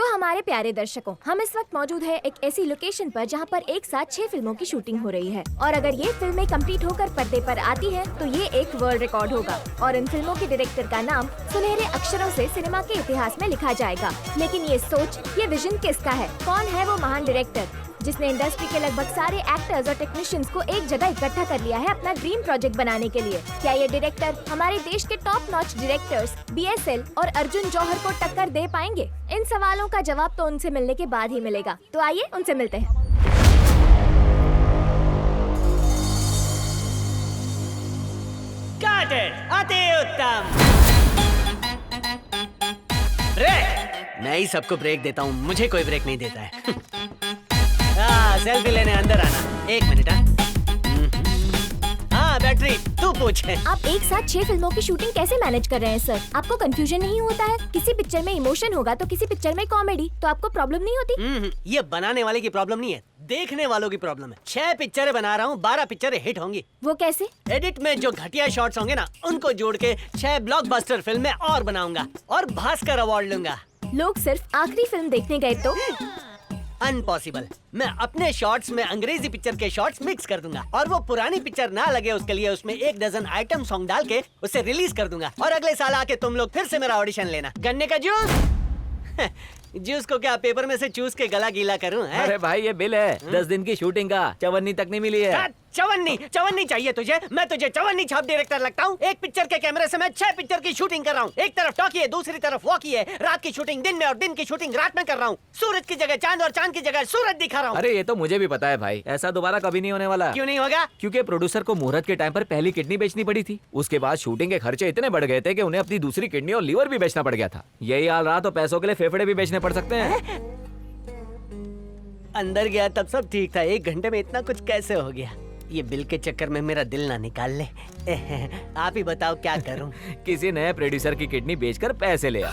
तो हमारे प्यारे दर्शकों, हम इस वक्त मौजूद है एक ऐसी लोकेशन पर जहां पर एक साथ 6 फिल्मों की शूटिंग हो रही है और अगर ये फिल्में कंप्लीट होकर पर्दे पर आती हैं, तो ये एक वर्ल्ड रिकॉर्ड होगा और इन फिल्मों के डायरेक्टर का नाम सुनहरे अक्षरों से सिनेमा के इतिहास में लिखा जाएगा। लेकिन ये सोच, ये विजन किसका है? कौन है वो महान डायरेक्टर जिसने इंडस्ट्री के लगभग सारे एक्टर्स और टेक्नीशियंस को एक जगह इकट्ठा कर लिया है अपना ड्रीम प्रोजेक्ट बनाने के लिए? क्या ये डायरेक्टर हमारे देश के टॉप नॉच डायरेक्टर्स BSL और अर्जुन जौहर को टक्कर दे पाएंगे? इन सवालों का जवाब तो उनसे मिलने के बाद ही मिलेगा। तो आइए उनसे मिलते हैं। अति उत्तम। ब्रेक। मैं ही सबको ब्रेक देता हूँ, मुझे कोई ब्रेक नहीं देता है। सेल्फी लेने अंदर आना। 1 मिनट। हाँ बैटरी, तू पूछ। आप एक साथ 6 फिल्मों की शूटिंग कैसे मैनेज कर रहे हैं सर? आपको कंफ्यूजन नहीं होता है? किसी पिक्चर में इमोशन होगा तो किसी पिक्चर में कॉमेडी, तो आपको प्रॉब्लम नहीं होती? ये बनाने वाले की प्रॉब्लम नहीं है, देखने वालों की प्रॉब्लम है। 6 पिक्चरें बना रहा हूँ, 12 पिक्चरें हिट होंगी। वो कैसे? एडिट में जो घटिया शॉट्स होंगे ना, उनको जोड़ के 6 ब्लॉकबस्टर फिल्में और बनाऊंगा और भास्कर अवार्ड लूंगा। लोग सिर्फ आखिरी फिल्म देखने गए तो? अनपॉसिबल। मैं अपने शॉट्स में अंग्रेजी पिक्चर के शॉट्स मिक्स कर दूंगा और वो पुरानी पिक्चर ना लगे उसके लिए उसमें 1 डजन आइटम सॉन्ग डाल के उसे रिलीज कर दूंगा और अगले साल आके तुम लोग फिर से मेरा ऑडिशन लेना। गन्ने का जूस। जूस को क्या पेपर में से चूस के गला गीला करूं? अरे भाई ये बिल है 10 दिन की शूटिंग का, चवन्नी तक नहीं मिली है। चवन्नी चाहिए तुझे? मैं तुझे चवन्नी छाप डायरेक्टर लगता हूँ? एक पिक्चर के कैमरे से मैं 6 पिक्चर की शूटिंग कर रहा हूँ। एक तरफ टॉकी है, दूसरी तरफ वॉकी है। रात की शूटिंग दिन में और दिन की शूटिंग रात में कर रहा हूँ। सूरज की जगह चांद और चांद की जगह सूरज दिखा रहा हूँ। अरे ये तो मुझे भी पता है भाई, ऐसा दोबारा कभी नहीं होने वाला। क्यों नहीं होगा? क्योंकि प्रोड्यूसर को मुहूर्त के टाइम पर पहली किडनी बेचनी पड़ी थी। उसके बाद शूटिंग के खर्चे इतने बढ़ गए थे कि उन्हें अपनी दूसरी किडनी और लीवर भी बेचना पड़ गया था। यही हाल रहा तो पैसों के लिए फेफड़े भी बेचने पड़ सकते हैं। अंदर गया तब सब ठीक था, 1 घंटे में इतना कुछ कैसे हो गया? ये बिल के चक्कर में मेरा दिल ना निकाल ले। आप ही बताओ क्या करूं? किसी नए प्रोड्यूसर की किडनी बेचकर पैसे ले आओ।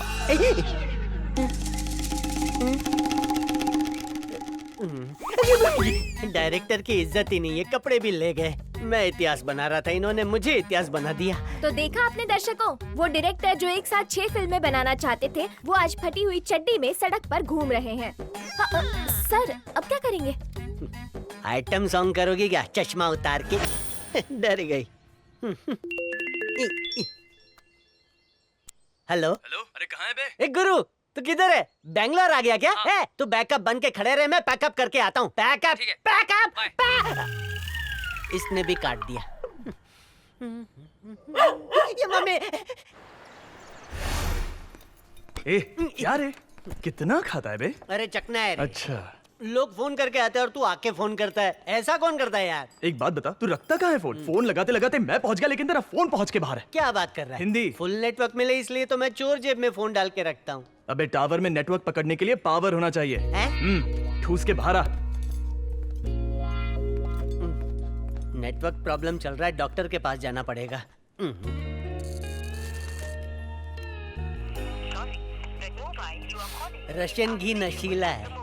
डायरेक्टर की इज्जत ही नहीं है, कपड़े भी ले गए। मैं इतिहास बना रहा था, इन्होंने मुझे इतिहास बना दिया। तो देखा आपने दर्शकों, वो डायरेक्टर जो एक साथ 6 फिल्में बनाना चाहते थे, वो आज फटी हुई चड्डी में सड़क पर घूम रहे हैं। सर अब क्या करेंगे? आइटम सॉन्ग करोगी क्या चश्मा उतार के? डर गई। हेलो। अरे कहाँ है बे? एक गुरु, तू किधर है? बैंगलोर आ गया क्या? है तू बैकअप बन के खड़े रहे, मैं पैकअप करके आता हूँ। Pack up pack up. इसने भी काट दिया। ये मम्मी। ए क्या रे, कितना खाता है बे? अरे चकना है रे। अच्छा, लोग फोन करके आते हैं और तू आके फोन करता है, ऐसा कौन करता है यार? एक बात बता, तू रखता कहाँ है फोन? फोन लगाते लगाते मैं पहुंच गया, लेकिन तेरा फोन पहुंच के बाहर है। क्या बात कर रहा है? हिंदी। फुल नेटवर्क मिले इसलिए तो मैं चोर जेब में फोन डाल के रखता हूँ। अबे टावर में नेटवर्क पकड़ने के लिए पावर होना चाहिए। ठूस के बाहर आ। नेटवर्क प्रॉब्लम चल रहा है, डॉक्टर के पास जाना पड़ेगा। रशियन घी नशीला है।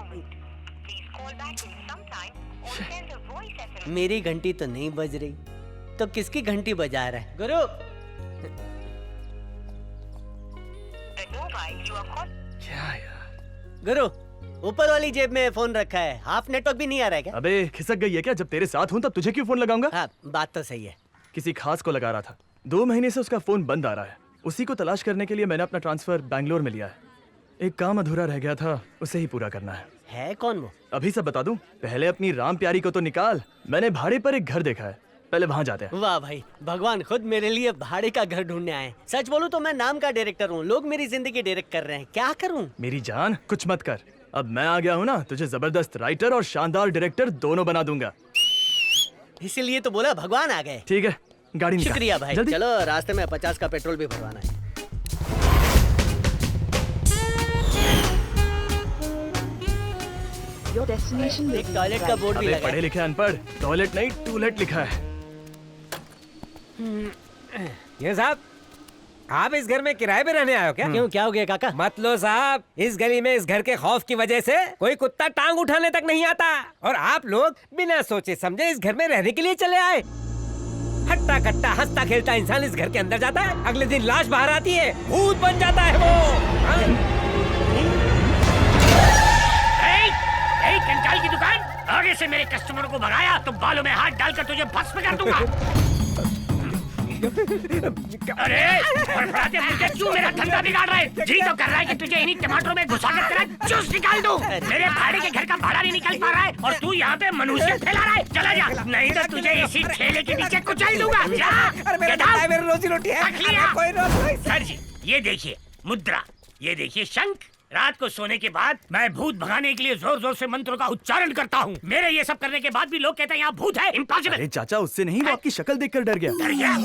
मेरी घंटी तो नहीं बज रही, तो किसकी घंटी बजा रहा है? गुरु। क्या यार? गुरु, ऊपर वाली जेब में फोन रखा है, हाफ नेटवर्क भी नहीं आ रहा है क्या? अबे खिसक गई है क्या? जब तेरे साथ हूं तब तुझे क्यों फोन लगाऊंगा? हाँ बात तो सही है। किसी खास को लगा रहा था, 2 महीने से उसका फोन बंद आ रहा है। उसी को तलाश करने के लिए मैंने अपना ट्रांसफर बैंगलोर में लिया है। एक काम अधूरा रह गया था, उसे ही पूरा करना है। कौन वो? अभी सब बता दूं? पहले अपनी राम प्यारी को तो निकाल। मैंने भाड़े पर एक घर देखा है, पहले वहाँ जाते हैं। वाह भाई, भगवान खुद मेरे लिए भाड़े का घर ढूंढने आए। सच बोलूं तो मैं नाम का डायरेक्टर हूँ, लोग मेरी जिंदगी डायरेक्ट कर रहे हैं, क्या करूँ? मेरी जान कुछ मत कर, अब मैं आ गया हूँ ना, तुझे जबरदस्त राइटर और शानदार डायरेक्टर दोनों बना दूंगा। इसीलिए तो बोला भगवान आ गए। ठीक है, गाड़ी निकाल। शुक्रिया भाई। जल्दी। चलो रास्ते में 50 का पेट्रोल भी भरवाना है। एक टॉयलेट का बोर्ड भी अबे लगा पढ़े है। लिखे अनपढ़, टॉयलेट नहीं टूलेट लिखा है। ये साहब, आप इस घर में किराए पे रहने आए हो क्या? क्यों, क्या हो गया काका? मत लो साहब, इस गली में इस घर के खौफ की वजह से कोई कुत्ता टांग उठाने तक नहीं आता और आप लोग बिना सोचे समझे इस घर में रहने के लिए चले आए। हट्टा कट्टा हंसता खेलता इंसान इस घर के अंदर जाता है, अगले दिन लाश बाहर आती है, भूत बन जाता है वो। हाँ? से मेरे कस्टमरों को भगाया तो बालों में हाथ डालकर तुझे भस्म कर दूंगा। अरे फड़फड़ाते मुझे क्यों मेरा धंधा बिगाड़ रहा है? जी तो कर रहा है कि तुझे इन्हीं टमाटरों में घुसाकर तेरा जूस निकाल दूं। मेरे भाड़े के घर का भाड़ा नहीं निकल पा रहा है और तू यहाँ पे मनुष्य फैला रहा है। चला जा, नहीं तो तुझे इसी ठेले के नीचे कुचल दूंगा। जा, मेरी रोजी रोटी है, कोई रोक नहीं। सर जी ये देखिए मुद्रा, ये देखिए शंख। रात को सोने के बाद मैं भूत भगाने के लिए जोर जोर से मंत्रों का उच्चारण करता हूँ। मेरे ये सब करने के बाद भी लोग कहते हैं यहाँ भूत है। इम्पॉसिबल। अरे चाचा, उससे नहीं, वो आपकी शक्ल देखकर डर गया। डर गया?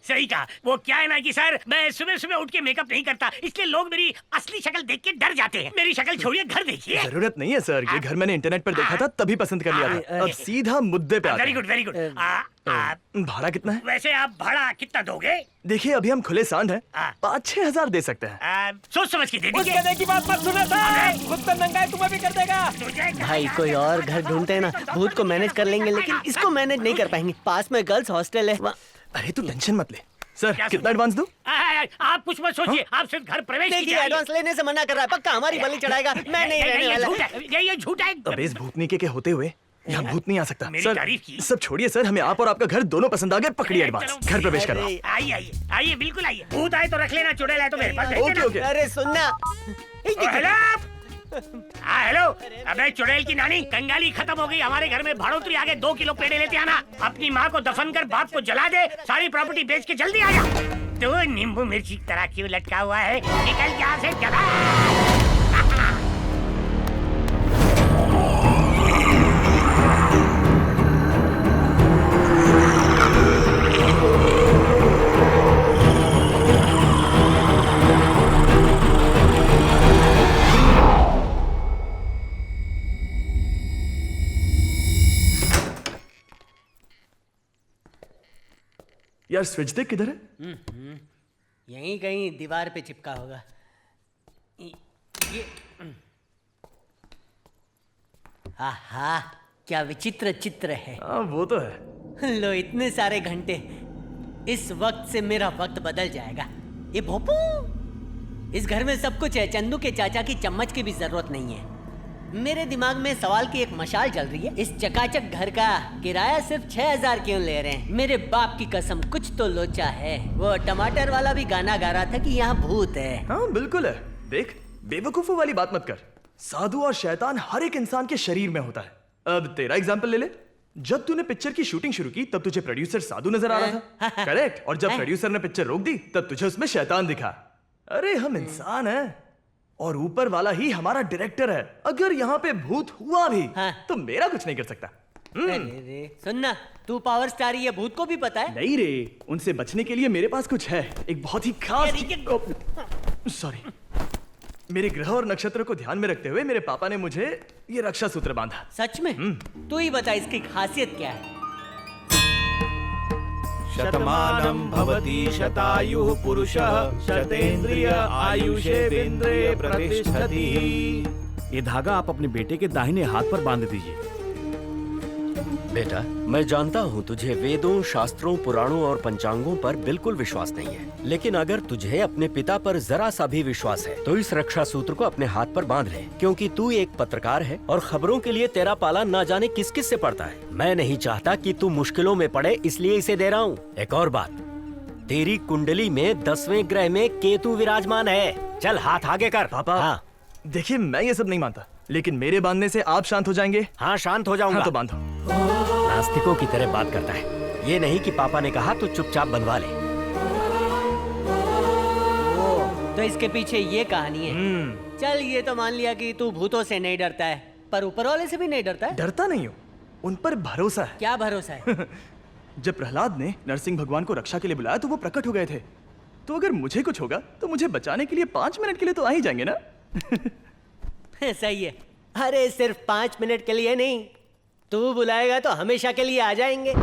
सही कहा। वो क्या है ना कि सर मैं सुबह सुबह उठ के मेकअप नहीं करता, इसलिए लोग मेरी असली शक्ल देख के डर जाते हैं। मेरी शक्ल छोड़िए, घर देखिए। जरूरत नहीं है सर, ये घर मैंने इंटरनेट पर देखा था तभी पसंद कर लिया था। अब सीधा मुद्दे पे आते वेरी हैं। Good very good. भाड़ा कितना है? वैसे आप भाड़ा कितना दोगे? देखिए अभी हम खुले सांड हैं, 5-6 हजार दे सकते हैं। सोच समझ के दे उस दीजिए। गधे की बात मत सुना था, खुद तो नंगा है, तुम्हें भी कर देगा। भाई कोई और घर ढूंढते हैं ना, भूत को मैनेज कर लेंगे लेकिन इसको मैनेज नहीं कर पाएंगे। पास में गर्ल्स हॉस्टल है। अरे तू टेंशन मत ले। सर क्या कितना एडवांस दूं? आप कुछ मत सोचिए, आप सिर्फ घर प्रवेश देखिए कीजिए। एडवांस लेने से मना कर रहा है, पक्का हमारी बलि चढ़ाएगा। मैं नहीं रहने ये वाला। झूठ है, ये झूठ है। अब इस भूतनी के होते हुए यहाँ भूत नहीं आ सकता। मेरी सर तारीफ की। सब छोड़िए सर, हमें आप और आपका घर दोनों पसंद आ गए। पकड़िए एडवांस, घर प्रवेश कर रहा हूं। आइए आइए आइए, बिल्कुल आइए। भूत आए तो रख लेना, चुड़ैल आए तो मेरे पास भेज ओके देना। ओके। अरे सुनना। हेलो हाँ हेलो। अबे चुड़ैल की नानी, कंगाली खत्म हो गई। हमारे घर में भाड़ोत्री आ गए, 2 किलो पेड़े लेते आना। अपनी माँ को दफन कर बाप को जला दे, सारी प्रॉपर्टी बेच के जल्दी आ जा। तो नींबू मिर्ची की तरह क्यों लटका हुआ है? निकल यहाँ से, चला। यार स्विच देख किधर है? यहीं कहीं दीवार पे चिपका होगा। ये आहा, क्या विचित्र चित्र है। हाँ वो तो है। लो इतने सारे घंटे, इस वक्त से मेरा वक्त बदल जाएगा। ये भोपू, इस घर में सब कुछ है, चंदू के चाचा की चम्मच की भी जरूरत नहीं है। मेरे दिमाग में सवाल की एक मशाल जल रही है। इस चकाचक घर का किराया सिर्फ 6000 क्यों ले रहे हैं? मेरे बाप की कसम, कुछ तो लोचा है। वो टमाटर वाला भी गाना गा रहा था कि यहाँ भूत है। हाँ बिल्कुल है। देख, बेवकूफों वाली बात मत कर। साधु और शैतान हर एक इंसान के शरीर में होता है। अब तेरा एग्जाम्पल ले ले। जब तूने पिक्चर की शूटिंग शुरू की तब तुझे प्रोड्यूसर साधु नजर आ रहा था, करेक्ट? और जब प्रोड्यूसर ने पिक्चर रोक दी तब तुझे उसमें शैतान दिखा। अरे हम इंसान हैं और ऊपर वाला ही हमारा डायरेक्टर है। अगर यहाँ पे भूत हुआ भी तो मेरा कुछ नहीं कर सकता। अरे रे, सुनना, तू पावर स्टार, ये भूत को भी पता है। नहीं रे, उनसे बचने के लिए मेरे पास कुछ है, एक बहुत ही खास। सॉरी, मेरे ग्रह और नक्षत्र को ध्यान में रखते हुए मेरे पापा ने मुझे ये रक्षा सूत्र बांधा। सच में? तू ही बता इसकी खासियत क्या है। शतमानं भवति शतायुः पुरुषः शतेंद्रिय आयुषेवेंद्रिय प्रतिष्ठति। ये धागा आप अपने बेटे के दाहिने हाथ पर बांध दीजिए। बेटा, मैं जानता हूँ तुझे वेदों, शास्त्रों, पुराणों और पंचांगों पर बिल्कुल विश्वास नहीं है, लेकिन अगर तुझे अपने पिता पर जरा सा भी विश्वास है तो इस रक्षा सूत्र को अपने हाथ पर बांध ले, क्योंकि तू एक पत्रकार है और खबरों के लिए तेरा पाला ना जाने किस किस से पड़ता है। मैं नहीं चाहता कि तू मुश्किलों में पड़े, इसलिए इसे दे रहा हूँ। एक और बात, तेरी कुंडली में 10वें ग्रह में केतु विराजमान है। चल हाथ आगे कर। पापा, हाँ देखिए मैं ये सब नहीं मानता, लेकिन मेरे बांधने से आप शांत हो जाएंगे। हाँ, शांत हो जाऊंगा। हाँ तो बांधो। नास्तिकों की तरह बात करता है। ये नहीं कि पापा ने कहा तो चुपचाप बंधवा ले। तो इसके पीछे ये कहानी है। चल ये तो मान लिया कि तू भूतों से नहीं डरता है, पर ऊपर वाले से भी नहीं डरता है। डरता नहीं हूँ, उन पर भरोसा है। क्या भरोसा है? जब प्रहलाद ने नरसिंह भगवान को रक्षा के लिए बुलाया तो वो प्रकट हो गए थे। तो अगर मुझे कुछ होगा तो मुझे बचाने के लिए 5 मिनट के लिए तो आ ही जाएंगे ना। सही है। अरे सिर्फ 5 मिनट के लिए नहीं, तू बुलाएगा तो हमेशा के लिए आ जाएंगे।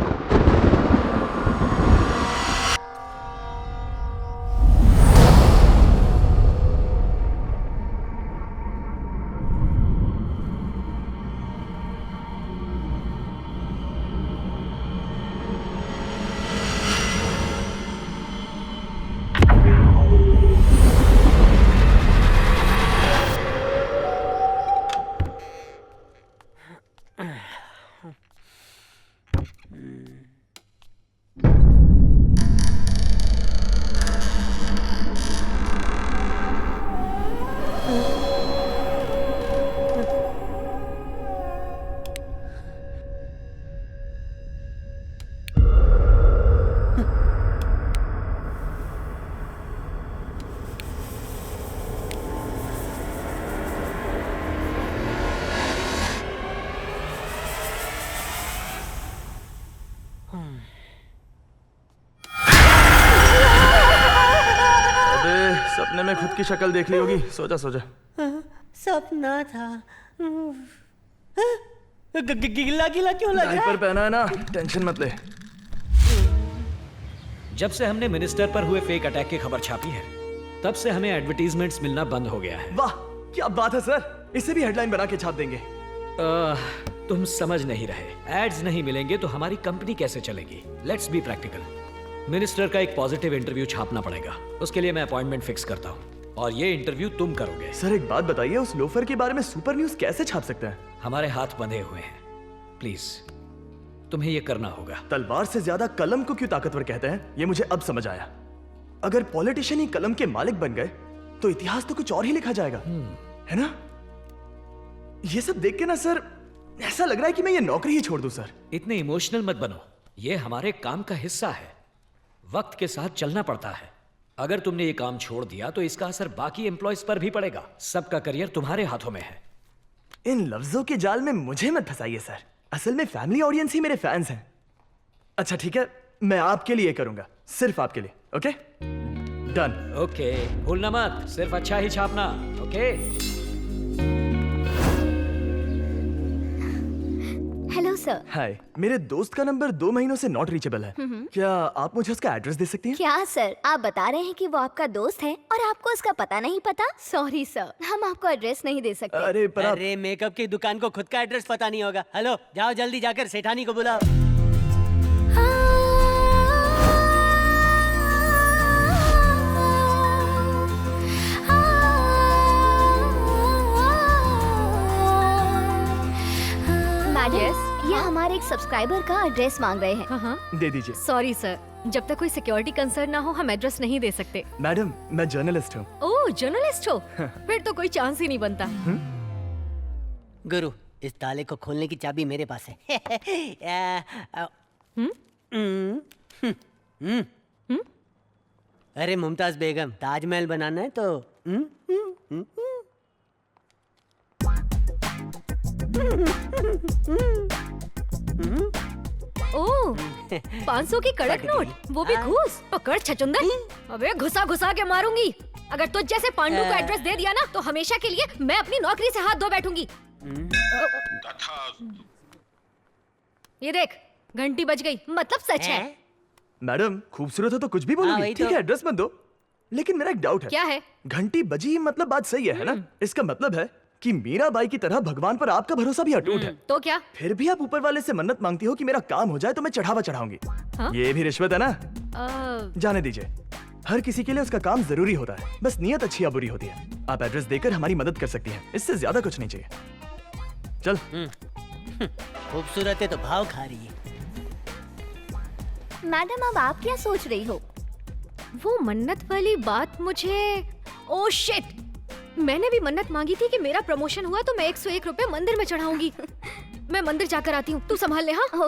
की शक्ल देख ली होगी। सो जा सो जा। सपना था। गिला गिला क्यों लग रहा डायपर है? पहना है ना, टेंशन मत ले। जब से हमने मिनिस्टर पर हुए फेक अटैक की खबर छापी है, तब से हमें एडवर्टीजमेंट्स मिलना बंद हो गया है। वाह क्या बात है सर, इसे भी हेडलाइन बना के छाप देंगे। तुम समझ नहीं रहे। एड्स नहीं मिलेंगे तो हमारी कंपनी कैसे चलेगी? Let's be practical. मिनिस्टर का एक पॉजिटिव इंटरव्यू छापना पड़ेगा। उसके लिए मैं अपॉइंटमेंट फिक्स करता हूँ और ये इंटरव्यू तुम करोगे। सर एक बात बताइए, उस लोफर के बारे में सुपर न्यूज कैसे छाप सकते हैं? हमारे हाथ बंधे हुए हैं। प्लीज तुम्हें ये करना होगा। तलवार से ज्यादा कलम को क्यों ताकतवर कहते हैं, ये मुझे अब समझ आया। अगर पॉलिटिशियन ही कलम के मालिक बन गए तो इतिहास तो कुछ और ही लिखा जाएगा, है ना? ये सब देख के ना सर ऐसा लग रहा है कि मैं ये नौकरी ही छोड़ दूं सर। इतने इमोशनल मत बनो, ये हमारे काम का हिस्सा है। वक्त के साथ चलना पड़ता है। अगर तुमने ये काम छोड़ दिया तो इसका असर बाकी एम्प्लॉयज पर भी पड़ेगा। सबका करियर तुम्हारे हाथों में है। इन लफ्जों के जाल में मुझे मत फंसाइए सर। असल में फैमिली ऑडियंस ही मेरे फैंस हैं। अच्छा ठीक है, मैं आपके लिए करूंगा, सिर्फ आपके लिए। Okay done. ओके भूलना मत, सिर्फ अच्छा ही छापना। Okay hello sir. हाय, मेरे दोस्त का नंबर 2 महीनों से नॉट रीचेबल है। क्या आप मुझे उसका एड्रेस दे सकती हैं? क्या सर, आप बता रहे हैं कि वो आपका दोस्त है और आपको उसका पता नहीं पता? सॉरी सर, हम आपको एड्रेस नहीं दे सकते। अरे पर आप... अरे मेकअप की दुकान को खुद का एड्रेस पता नहीं होगा। हेलो, जाओ जल्दी जाकर सेठानी को बुलाओ। मैडम, ये हमारे एक सब्सक्राइबर का एड्रेस मांग रहे हैं। हाँ दे दीजिए। सॉरी सर, जब तक कोई सिक्योरिटी कंसर्न ना हो हम एड्रेस नहीं दे सकते। मैडम मैं जर्नलिस्ट हूँ। ओह जर्नलिस्ट हो? फिर तो कोई चांस ही नहीं बनता। गुरु, इस ताले को खोलने की चाबी मेरे पास है। अरे मुमताज बेगम, ताजमहल बनाना है तो ओह 500 की कड़क नोट, वो भी घूस। पकड़ छचुंदर, अबे घुसा घुसा के मारूंगी। अगर तुझ जैसे पांडु को एड्रेस दे दिया ना तो हमेशा के लिए मैं अपनी नौकरी से हाथ धो बैठूंगी। ये देख, घंटी बज गई, मतलब सच है। मैडम खूबसूरत हो तो कुछ भी बोलोगी। वही ठीक तो। है एड्रेस मत दो, लेकिन मेरा एक डाउट है। क्या है? घंटी बजी मतलब बात सही है ना? इसका मतलब है कि मीराबाई की तरह भगवान पर आपका भरोसा भी अटूट है। तो क्या? फिर भी आप ऊपर वाले से मन्नत मांगती हो कि मेरा काम हो जाए तो मैं चढ़ावा चढ़ाऊंगी। हाँ? ये भी रिश्वत है ना? अ, जाने दीजिए, हर किसी के लिए उसका काम जरूरी होता है, बस नियत अच्छी या बुरी होती है। आप एड्रेस देकर हमारी मदद कर सकती हैं, इससे ज्यादा कुछ नहीं चाहिए। चल। खूबसूरत है तो भाव खा रही है। मैडम अब आप क्या सोच रही हो? वो मन्नत वाली बात मुझे... ओह शिट! मैंने भी मन्नत मांगी थी कि मेरा प्रमोशन हुआ तो मैं 101 रुपए मंदिर में चढ़ाऊंगी। मैं मंदिर जाकर आती हूँ, तू संभाल ले। हाँ